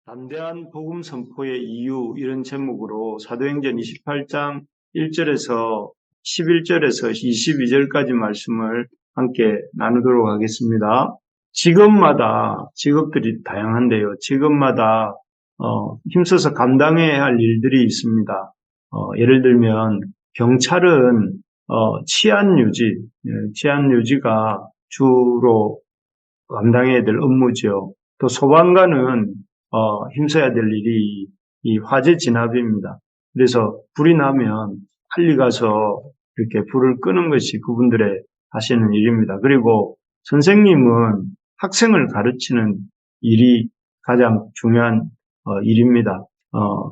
담대한 복음 선포의 이유 이런 제목으로 사도행전 28장 1절에서 11절에서 22절까지 말씀을 함께 나누도록 하겠습니다. 직업마다 직업들이 다양한데요. 직업마다 힘써서 감당해야 할 일들이 있습니다. 예를 들면 경찰은 치안 유지가 주로 감당해야 될 업무죠. 또 소방관은 힘써야 될 일이 이 화재 진압입니다. 그래서 불이 나면 빨리 가서 이렇게 불을 끄는 것이 그분들의 하시는 일입니다. 그리고 선생님은 학생을 가르치는 일이 가장 중요한 일입니다.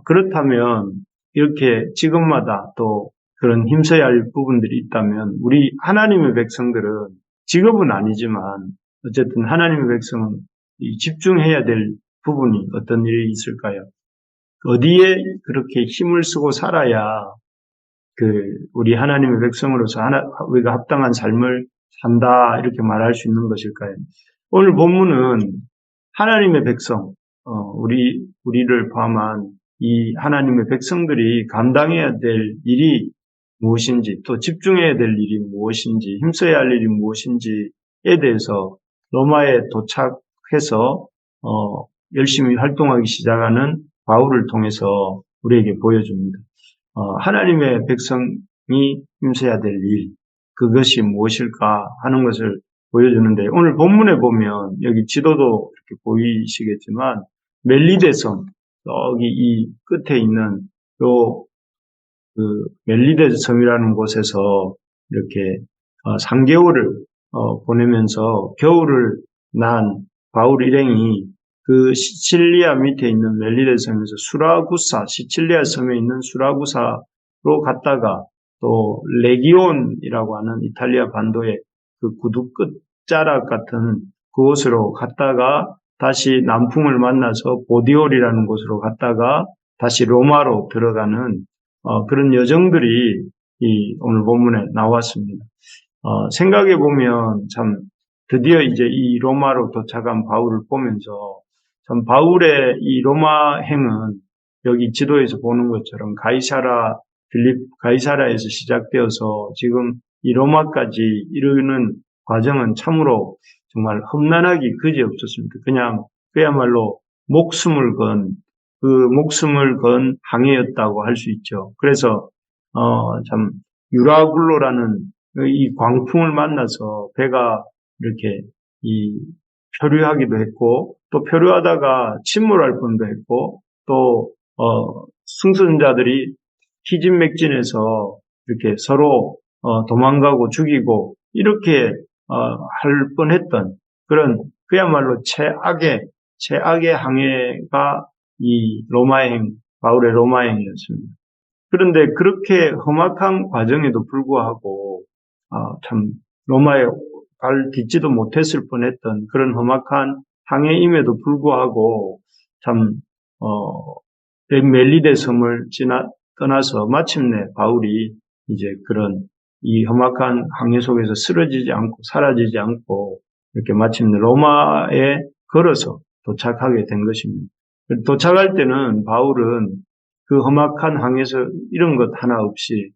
그렇다면 이렇게 직업마다 또 그런 힘써야 할 부분들이 있다면 우리 하나님의 백성들은 직업은 아니지만 어쨌든 하나님의 백성은 집중해야 될 부분이 어떤 일이 있을까요? 어디에 그렇게 힘을 쓰고 살아야 우리 하나님의 백성으로서 우리가 합당한 삶을 산다 이렇게 말할 수 있는 것일까요? 오늘 본문은 하나님의 백성, 우리를 포함한 이 하나님의 백성들이 감당해야 될 일이 무엇인지, 또 집중해야 될 일이 무엇인지, 힘써야 할 일이 무엇인지에 대해서 로마에 도착해서 열심히 활동하기 시작하는 바울을 통해서 우리에게 보여줍니다. 하나님의 백성이 힘써야 될 일, 그것이 무엇일까 하는 것을 보여주는데, 오늘 본문에 보면 여기 지도도 이렇게 보이시겠지만 멜리데 섬, 여기 이 끝에 있는 멜리데 섬이라는 곳에서 이렇게 3개월을 보내면서 겨울을 난 바울 일행이 그 시칠리아 밑에 있는 멜리데 섬에서 시칠리아 섬에 있는 수라구사로 갔다가 또 레기온이라고 하는 이탈리아 반도의 그 구두 끝자락 같은 그곳으로 갔다가 다시 남풍을 만나서 보디올이라는 곳으로 갔다가 다시 로마로 들어가는 그런 여정들이 오늘 본문에 나왔습니다. 생각해 보면 참 드디어 이제 이 로마로 도착한 바울을 보면서 참 바울의 이 로마행은 여기 지도에서 보는 것처럼 가이사라에서 시작되어서 지금 이 로마까지 이르는 과정은 참으로 정말 험난하기 그지없었습니다. 그야말로 목숨을 건 항해였다고 할 수 있죠. 그래서 참 유라굴로라는 이 광풍을 만나서 배가 이렇게 표류하기도 했고, 또 표류하다가 침몰할 뻔도 했고, 또 승선자들이 희진맥진해서 이렇게 서로 도망가고 죽이고 이렇게 할 뻔했던 그런 그야말로 최악의 항해가 이 바울의 로마행이었습니다. 그런데 그렇게 험악한 과정에도 불구하고 참 로마에 발 딛지도 못했을 뻔했던 그런 험악한 항해임에도 불구하고 참 멜리데 섬을 떠나서 마침내 바울이 이제 그런 이 험악한 항해 속에서 쓰러지지 않고 사라지지 않고 이렇게 마침내 로마에 걸어서 도착하게 된 것입니다. 도착할 때는 바울은 그 험악한 항해에서 이런 것 하나 없이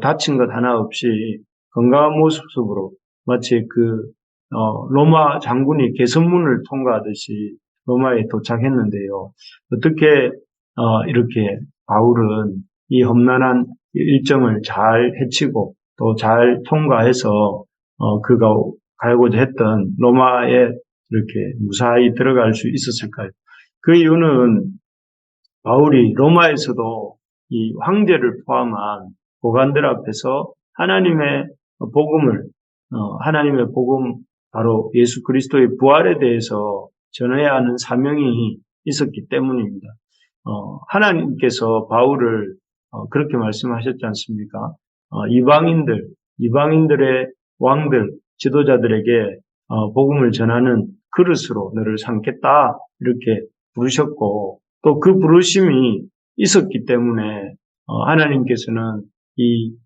다친 것 하나 없이 건강한 모습으로 마치 로마 장군이 개선문을 통과하듯이 로마에 도착했는데요. 어떻게 이렇게 바울은 이 험난한 일정을 잘 헤치고 또 잘 통과해서 그가 가고자 했던 로마에 이렇게 무사히 들어갈 수 있었을까요? 그 이유는 바울이 로마에서도 이 황제를 포함한 고관들 앞에서 하나님의 복음, 바로 예수 그리스도의 부활에 대해서 전해야 하는 사명이 있었기 때문입니다. 하나님께서 바울을 그렇게 말씀하셨지 않습니까? 이방인들의 왕들, 지도자들에게 복음을 전하는 그릇으로 너를 삼겠다 이렇게 부르셨고, 또 그 부르심이 있었기 때문에 하나님께서는 이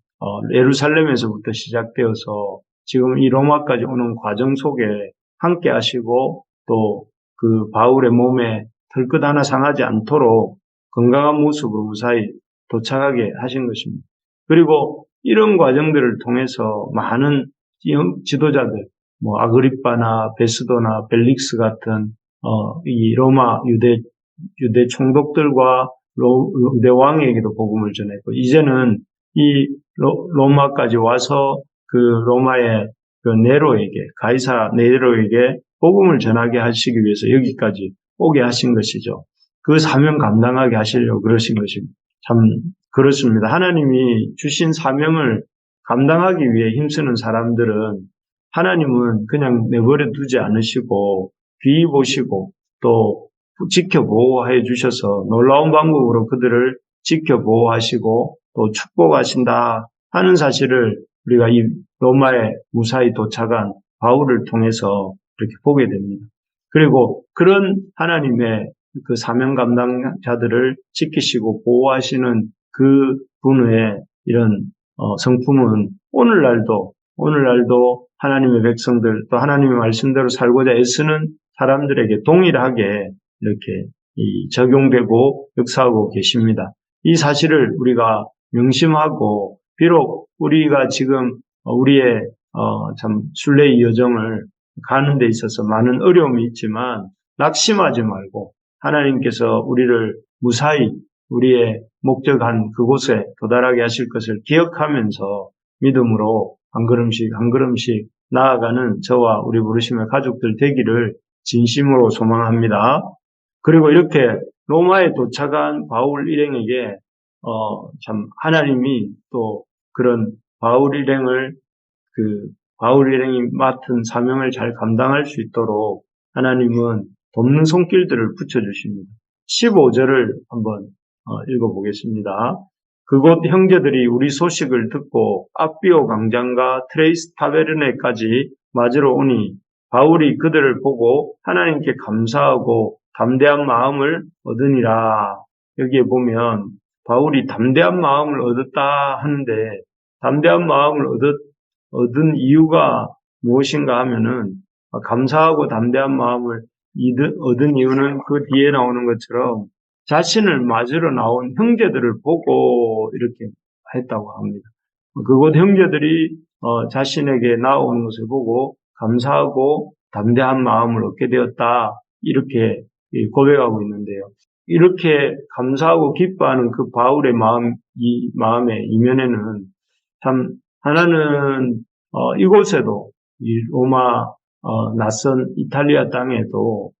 예루살렘에서부터 시작되어서 지금 이 로마까지 오는 과정 속에 함께 하시고 또 그 바울의 몸에 털끝 하나 상하지 않도록 건강한 모습으로 무사히 도착하게 하신 것입니다. 그리고 이런 과정들을 통해서 많은 지도자들, 아그리빠나 베스도나 벨릭스 같은 이 로마 유대 총독들과 유대 왕에게도 복음을 전했고, 이제는 이 로마까지 와서 그 로마의 그 가이사 네로에게 복음을 전하게 하시기 위해서 여기까지 오게 하신 것이죠. 그 사명 감당하게 하시려고 그러신 것입니다. 참 그렇습니다. 하나님이 주신 사명을 감당하기 위해 힘쓰는 사람들은 하나님은 그냥 내버려 두지 않으시고 귀히 보시고 또 지켜보호해 주셔서 놀라운 방법으로 그들을 지켜보호하시고 또 축복하신다 하는 사실을 우리가 이 로마에 무사히 도착한 바울을 통해서 이렇게 보게 됩니다. 그리고 그런 하나님의 그 사명 감당자들을 지키시고 보호하시는 그 분의 이런 성품은 오늘날도 하나님의 백성들 또 하나님의 말씀대로 살고자 애쓰는 사람들에게 동일하게 이렇게 적용되고 역사하고 계십니다. 이 사실을 우리가 명심하고 비록 우리가 지금 우리의 참 순례의 여정을 가는 데 있어서 많은 어려움이 있지만 낙심하지 말고 하나님께서 우리를 무사히 우리의 목적한 그곳에 도달하게 하실 것을 기억하면서 믿음으로 한 걸음씩 한 걸음씩 나아가는 저와 우리 부르심의 가족들 되기를 진심으로 소망합니다. 그리고 이렇게 로마에 도착한 바울 일행에게 참 하나님이 또 그런 바울 일행이 맡은 사명을 잘 감당할 수 있도록 하나님은 돕는 손길들을 붙여주십니다. 15절을 한번 읽어보겠습니다. 그곳 형제들이 우리 소식을 듣고 앞비오 광장과 트레이스 타베르네까지 맞으러 오니 바울이 그들을 보고 하나님께 감사하고 담대한 마음을 얻으니라. 여기에 보면 바울이 담대한 마음을 얻었다 하는데 담대한 마음을 얻은 이유가 무엇인가 하면은 감사하고 담대한 마음을 얻은 이유는 그 뒤에 나오는 것처럼 자신을 맞으러 나온 형제들을 보고 이렇게 했다고 합니다. 그곳 형제들이 자신에게 나오는 것을 보고 감사하고 담대한 마음을 얻게 되었다 이렇게 고백하고 있는데요. 이렇게 감사하고 기뻐하는 그 바울의 마음의 이면에는 참 하나는 이곳에도 이 로마 낯선 이탈리아 땅에도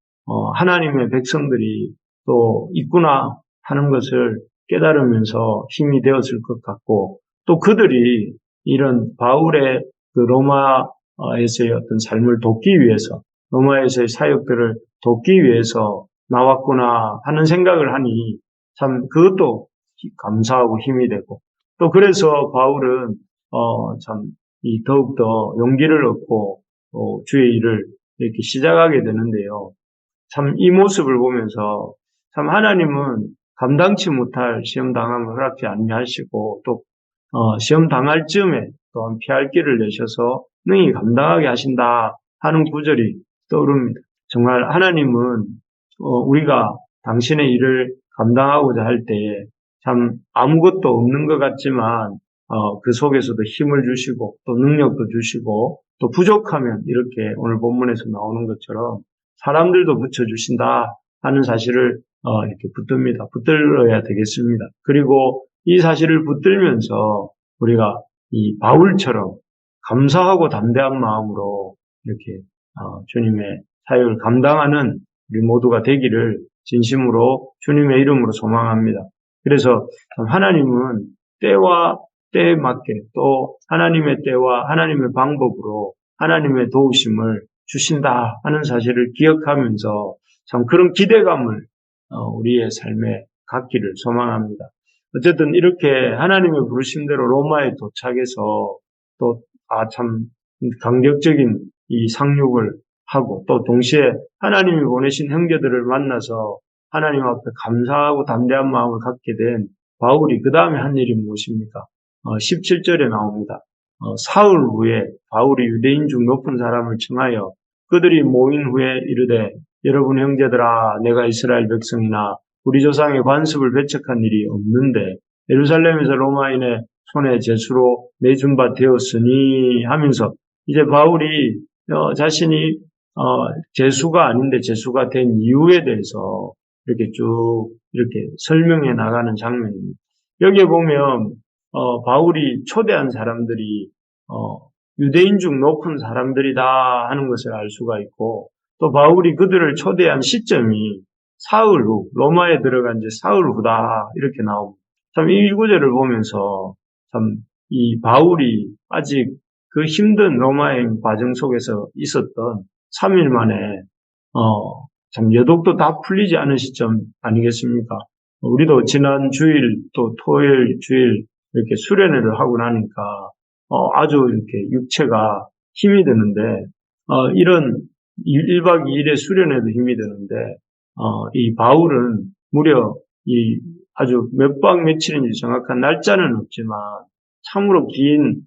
하나님의 백성들이 또 있구나 하는 것을 깨달으면서 힘이 되었을 것 같고 또 그들이 이런 바울의 그 로마에서의 어떤 삶을 돕기 위해서 로마에서의 사역들을 돕기 위해서 나왔구나 하는 생각을 하니 참 그것도 감사하고 힘이 되고 또 그래서 바울은 참 더욱더 용기를 얻고 주의 일을 이렇게 시작하게 되는데요. 참 이 모습을 보면서 참 하나님은 감당치 못할 시험 당함을 허락지 아니하시고 또 시험 당할 즈음에 또한 피할 길을 내셔서 능히 감당하게 하신다 하는 구절이 떠오릅니다. 정말 하나님은 우리가 당신의 일을 감당하고자 할 때에 참 아무것도 없는 것 같지만 그 속에서도 힘을 주시고 또 능력도 주시고 또 부족하면 이렇게 오늘 본문에서 나오는 것처럼 사람들도 붙여주신다 하는 사실을 이렇게 붙들어야 되겠습니다. 그리고 이 사실을 붙들면서 우리가 이 바울처럼 감사하고 담대한 마음으로 이렇게 주님의 사역을 감당하는 우리 모두가 되기를 진심으로 주님의 이름으로 소망합니다. 그래서 하나님은 때와 때에 맞게 또 하나님의 때와 하나님의 방법으로 하나님의 도우심을 주신다 하는 사실을 기억하면서 참 그런 기대감을 우리의 삶에 갖기를 소망합니다. 어쨌든 이렇게 하나님의 부르심대로 로마에 도착해서 또 참 감격적인 이 상륙을 하고 또 동시에 하나님이 보내신 형제들을 만나서 하나님 앞에 감사하고 담대한 마음을 갖게 된 바울이 그 다음에 한 일이 무엇입니까? 17절에 나옵니다. 사흘 후에 바울이 유대인 중 높은 사람을 청하여 그들이 모인 후에 이르되 여러분 형제들아 내가 이스라엘 백성이나 우리 조상의 관습을 배척한 일이 없는데 예루살렘에서 로마인의 손에 제수로 내준 바 되었으니 하면서 이제 바울이 자신이 제수가 아닌데 제수가 된 이유에 대해서 이렇게 쭉 이렇게 설명해 나가는 장면입니다. 여기에 보면 바울이 초대한 사람들이 유대인 중 높은 사람들이다 하는 것을 알 수가 있고 또 바울이 그들을 초대한 시점이 사흘 후 로마에 들어간 지 사흘 후다 이렇게 나옵니다. 참 이 구절을 보면서 참 이 바울이 아직 그 힘든 로마행 과정 속에서 있었던 3일 만에 참 여독도 다 풀리지 않은 시점 아니겠습니까? 우리도 지난 주일 또 토요일 주일 이렇게 수련회를 하고 나니까 아주 이렇게 육체가 힘이 드는데 이런 1박 2일의 수련회도 힘이 드는데 이 바울은 무려 이 아주 몇 박 며칠인지 정확한 날짜는 없지만 참으로 긴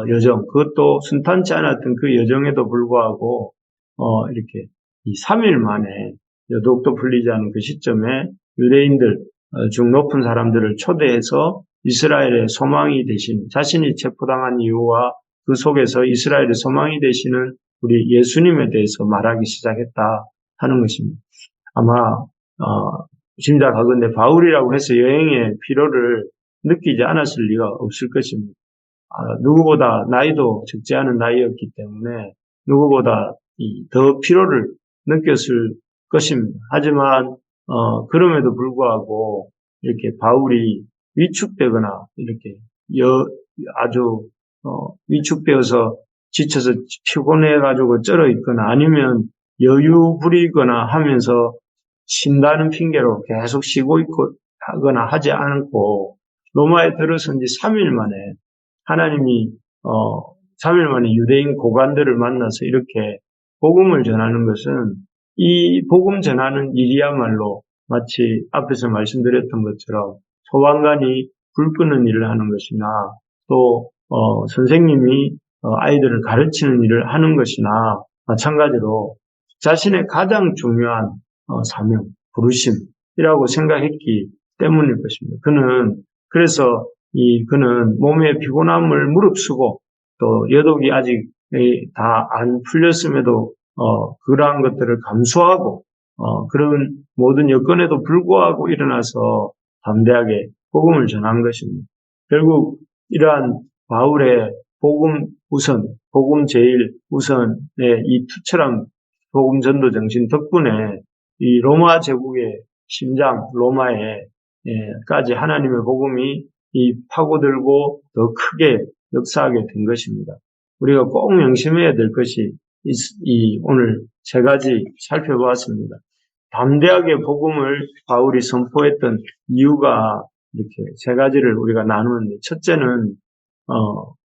여정, 그것도 순탄치 않았던 그 여정에도 불구하고 이렇게 이 3일 만에 여독도 풀리지 않은 그 시점에 유대인들 중 높은 사람들을 초대해서 이스라엘의 소망이 되신 자신이 체포당한 이유와 그 속에서 이스라엘의 소망이 되시는 우리 예수님에 대해서 말하기 시작했다 하는 것입니다. 아마 짐작하건대 바울이라고 해서 여행의 피로를 느끼지 않았을 리가 없을 것입니다. 누구보다 나이도 적지 않은 나이였기 때문에 누구보다 더 피로를 느꼈을 것입니다. 하지만 그럼에도 불구하고 이렇게 바울이 위축되거나 이렇게 아주 위축되어서 지쳐서 피곤해가지고 쩔어 있거나 아니면 여유 부리거나 하면서 쉰다는 핑계로 계속 쉬고 있고 하거나 하지 않고 로마에 들어선 지 3일 만에 하나님이 3일 만에 유대인 고관들을 만나서 이렇게 복음을 전하는 것은 이 복음 전하는 일이야말로 마치 앞에서 말씀드렸던 것처럼 소방관이 불 끄는 일을 하는 것이나 또 선생님이 아이들을 가르치는 일을 하는 것이나 마찬가지로 자신의 가장 중요한 사명, 부르심이라고 생각했기 때문일 것입니다. 그는 몸의 피곤함을 무릅쓰고 또 여독이 아직 다 안 풀렸음에도 그러한 것들을 감수하고 그런 모든 여건에도 불구하고 일어나서 담대하게 복음을 전한 것입니다. 결국 이러한 바울의 복음 우선, 복음 제일 우선의 이 투철한 복음 전도 정신 덕분에 이 로마 제국의 심장 로마에까지 하나님의 복음이 파고들고 더 크게 역사하게 된 것입니다. 우리가 꼭 명심해야 될 것이 오늘 세 가지 살펴보았습니다. 담대하게 복음을 바울이 선포했던 이유가 이렇게 세 가지를 우리가 나누는데 첫째는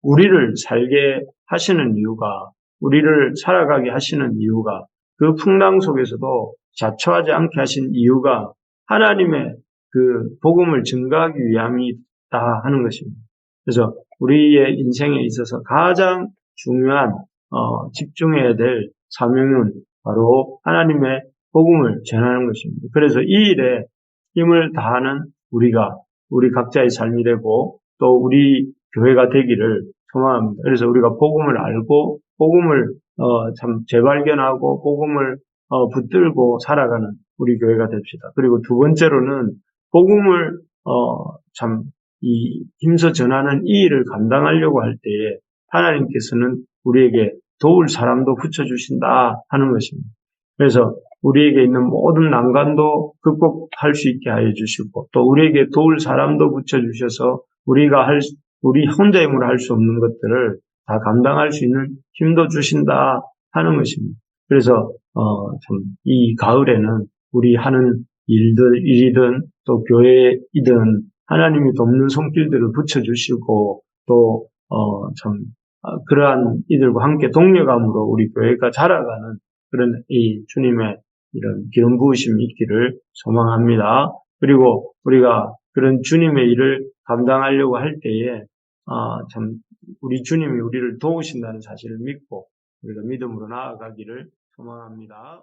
우리를 살게 하시는 이유가 우리를 살아가게 하시는 이유가 그 풍랑 속에서도 자초하지 않게 하신 이유가 하나님의 그 복음을 증거하기 위함이다 하는 것입니다. 그래서 우리의 인생에 있어서 가장 중요한 집중해야 될 사명은 바로 하나님의 복음을 전하는 것입니다. 그래서 이 일에 힘을 다하는 우리 각자의 삶이 되고 또 우리 교회가 되기를 소망합니다. 그래서 우리가 복음을 알고 복음을 참 재발견하고 복음을 붙들고 살아가는 우리 교회가 됩시다. 그리고 두 번째로는 복음을 참 힘써 전하는 이 일을 감당하려고 할 때에 하나님께서는 우리에게 도울 사람도 붙여주신다 하는 것입니다. 그래서 우리에게 있는 모든 난관도 극복할 수 있게 하여 주시고 또 우리에게 도울 사람도 붙여주셔서 우리 혼자 힘으로 할 수 없는 것들을 다 감당할 수 있는 힘도 주신다 하는 것입니다. 그래서 참 이 가을에는 우리 하는 일이든 또 교회이든 하나님이 돕는 손길들을 붙여주시고 또 참 그러한 이들과 함께 동력함으로 우리 교회가 자라가는 그런 이 주님의 이런 기름 부으심이 있기를 소망합니다. 그리고 우리가 그런 주님의 일을 감당하려고 할 때에 참 우리 주님이 우리를 도우신다는 사실을 믿고 우리가 믿음으로 나아가기를 소망합니다.